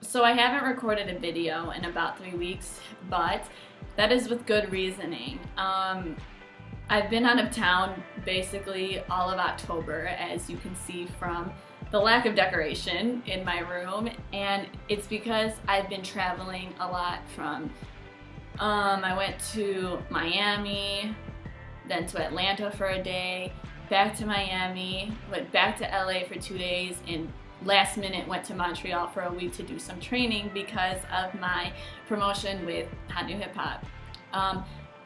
So I haven't recorded a video in about 3 weeks, but that is with good reasoning. I've been out of town basically all of October, as you can see from the lack of decoration in my room, and it's because I've been traveling a lot from, I went to Miami, then to Atlanta for a day, back to Miami, went back to LA for 2 days, and last minute went to Montreal for a week to do some training because of my promotion with HotNewHipHop.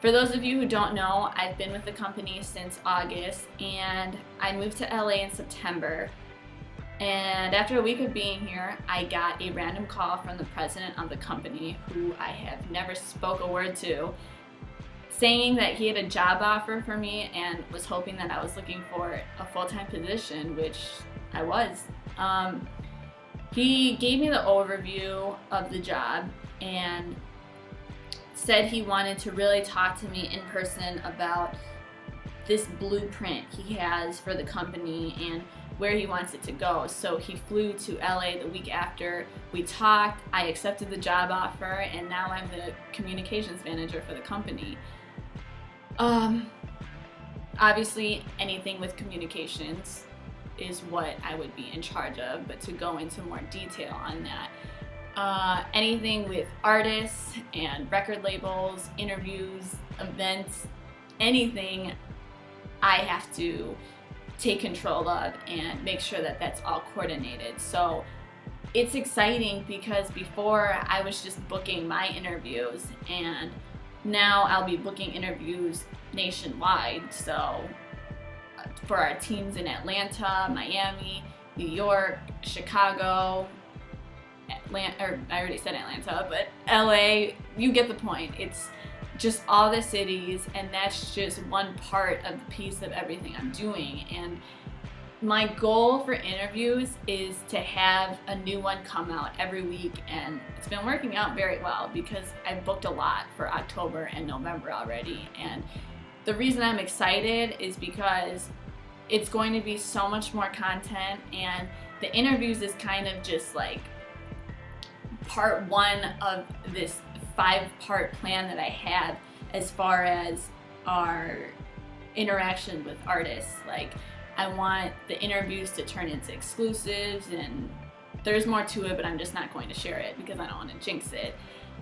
For those of you who don't know, I've been with the company since August, and I moved to LA in September. And after a week of being here, I got a random call from the president of the company, who I have never spoke a word to, saying that he had a job offer for me and was hoping that I was looking for a full-time position, which I was. He gave me the overview of the job and said he wanted to really talk to me in person about this blueprint he has for the company and where he wants it to go. So he flew to LA the week after we talked. I accepted the job offer, and now I'm the communications manager for the company. Obviously anything with communications is what I would be in charge of, but to go into more detail on that, anything with artists and record labels, interviews, events, anything I have to take control of and make sure that that's all coordinated. So it's exciting because before I was just booking my interviews, and now I'll be booking interviews nationwide. So for our teams in Atlanta, Miami, New York, Chicago, Atlanta, or I already said Atlanta, but LA, you get the point. It's just all the cities, and that's just one part of the piece of everything I'm doing. And my goal for interviews is to have a new one come out every week, and it's been working out very well because I've booked a lot for October and November already. And the reason I'm excited is because it's going to be so much more content, and the interviews is kind of just like part one of this 5-part plan that I have as far as our interaction with artists. Like, I want the interviews to turn into exclusives, and there's more to it, but I'm just not going to share it because I don't want to jinx it.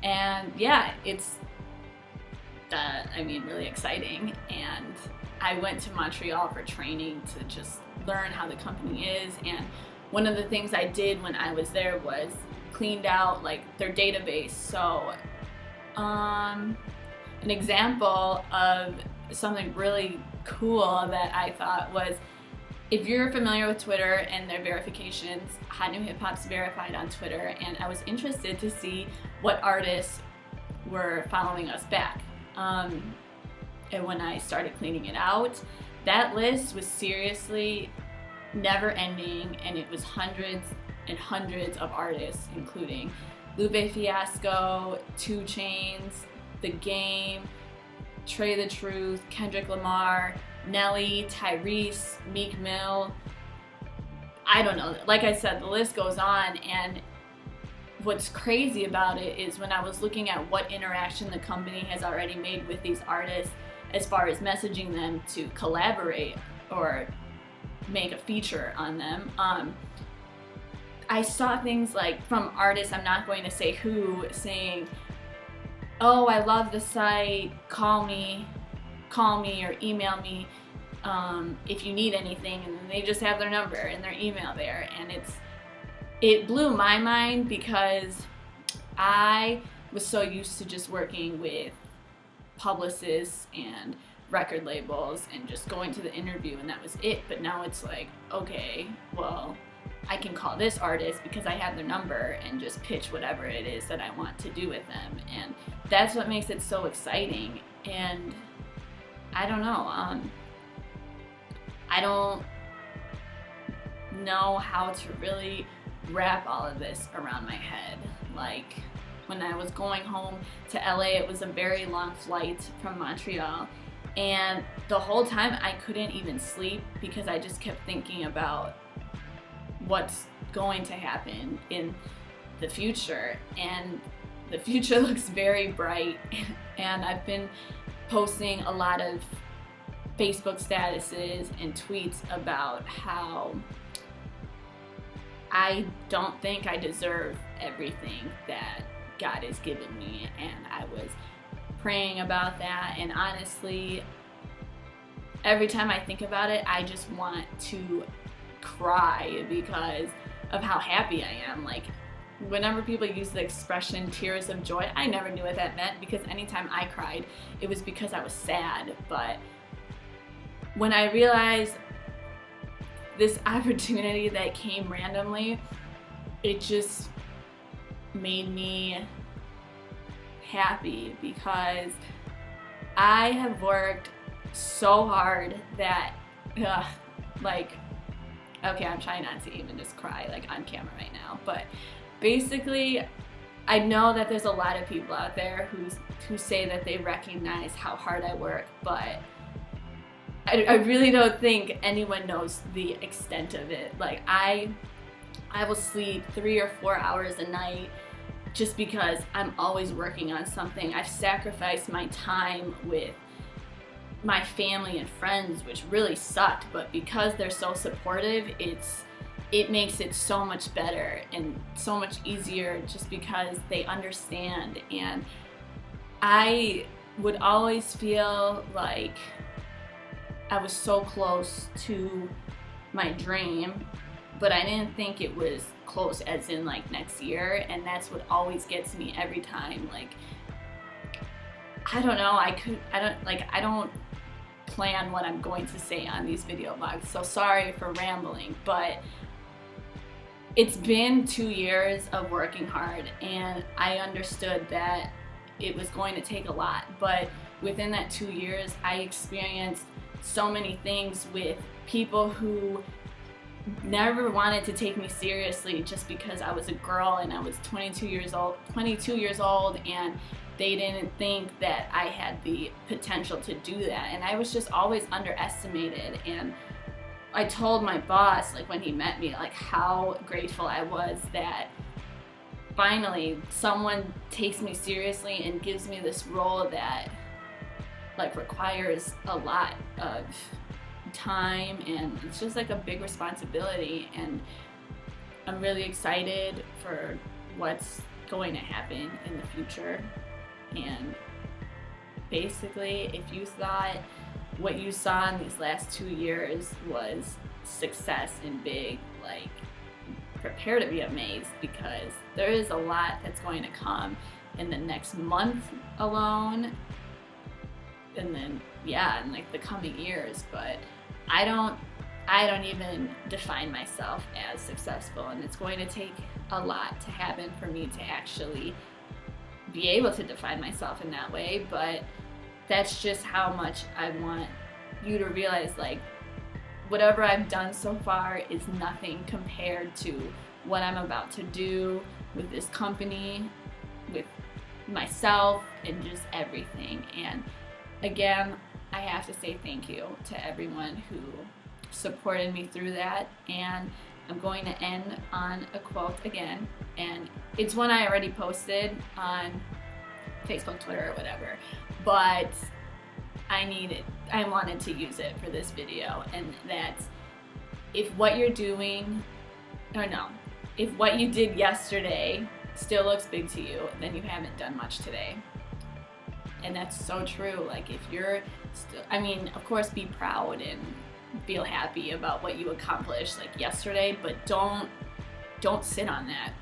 And yeah, it's really exciting. And I went to Montreal for training to just learn how the company is, and one of the things I did when I was there was cleaned out like their database. So an example of something really cool that I thought was, if you're familiar with Twitter and their verifications, HotNewHipHop's verified on Twitter, and I was interested to see what artists were following us back. And when I started cleaning it out, that list was seriously never ending, and it was hundreds and hundreds of artists, including Lupe Fiasco, 2 Chainz, The Game, Trey the Truth, Kendrick Lamar, Nelly, Tyrese, Meek Mill. I don't know. Like I said, the list goes on, and what's crazy about it is when I was looking at what interaction the company has already made with these artists as far as messaging them to collaborate or make a feature on them, I saw things like from artists, I'm not going to say who, saying, "Oh, I love the site, call me or email me if you need anything," and then they just have their number and their email there. And it blew my mind because I was so used to just working with publicists and record labels and just going to the interview and that was it. But now it's like, okay, well, I can call this artist because I have their number and just pitch whatever it is that I want to do with them. And that's what makes it so exciting. And I don't know, I don't know how to really wrap all of this around my head. Like, when I was going home to LA, it was a very long flight from Montreal, and the whole time I couldn't even sleep because I just kept thinking about what's going to happen in the future, and the future looks very bright. And I've been posting a lot of Facebook statuses and tweets about how I don't think I deserve everything that God has given me, and I was praying about that, and honestly, every time I think about it, I just want to cry because of how happy I am. Like, whenever people use the expression tears of joy, I never knew what that meant, because anytime I cried, it was because I was sad. But when I realized this opportunity that came randomly, it just made me happy, because I have worked so hard that, like, okay, I'm trying not to even just cry like on camera right now, but basically I know that there's a lot of people out there who say that they recognize how hard I work, but I really don't think anyone knows the extent of it. Like, I will sleep 3 or 4 hours a night just because I'm always working on something. I've sacrificed my time with my family and friends, which really sucked, but because they're so supportive, it makes it so much better and so much easier, just because they understand. And I would always feel like I was so close to my dream, but I didn't think it was close as in like next year, and that's what always gets me every time. Like, I don't know, I don't plan what I'm going to say on these video vlogs, so sorry for rambling, but it's been 2 years of working hard, and I understood that it was going to take a lot, but within that 2 years, I experienced so many things with people who never wanted to take me seriously just because I was a girl and I was 22 years old, and they didn't think that I had the potential to do that, and I was just always underestimated. And I told my boss, like, when he met me, like, how grateful I was that finally someone takes me seriously and gives me this role that, like, requires a lot of time, and it's just like a big responsibility, and I'm really excited for what's going to happen in the future. And basically, if you thought what you saw in these last 2 years was success and big, like, prepare to be amazed, because there is a lot that's going to come in the next month alone, and then in like the coming years. But I don't even define myself as successful, and it's going to take a lot to happen for me to actually be able to define myself in that way. But that's just how much I want you to realize, like, whatever I've done so far is nothing compared to what I'm about to do with this company, with myself, and just everything. And again, I have to say thank you to everyone who supported me through that. And I'm going to end on a quote again, and it's one I already posted on Facebook, Twitter, or whatever, but I wanted to use it for this video. And that's, if what you did yesterday still looks big to you, then you haven't done much today. And that's so true. Like, if you're still, of course, be proud and feel happy about what you accomplished, like, yesterday, but don't sit on that.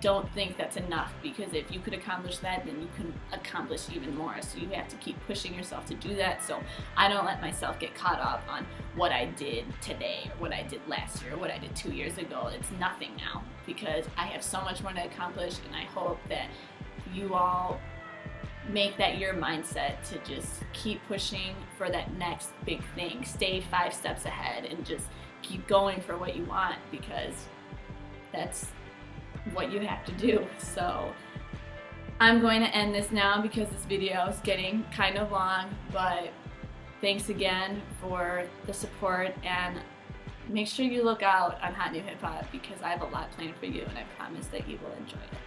Don't think that's enough, because if you could accomplish that, then you can accomplish even more. So you have to keep pushing yourself to do that. So I don't let myself get caught up on what I did today, or what I did last year, or what I did 2 years ago. It's nothing now, because I have so much more to accomplish, and I hope that you all make that your mindset to just keep pushing for that next big thing. Stay 5 steps ahead and just keep going for what you want, because that's what you have to do. So I'm going to end this now because this video is getting kind of long, but thanks again for the support, and make sure you look out on Hot New Hip Hop because I have a lot planned for you and I promise that you will enjoy it.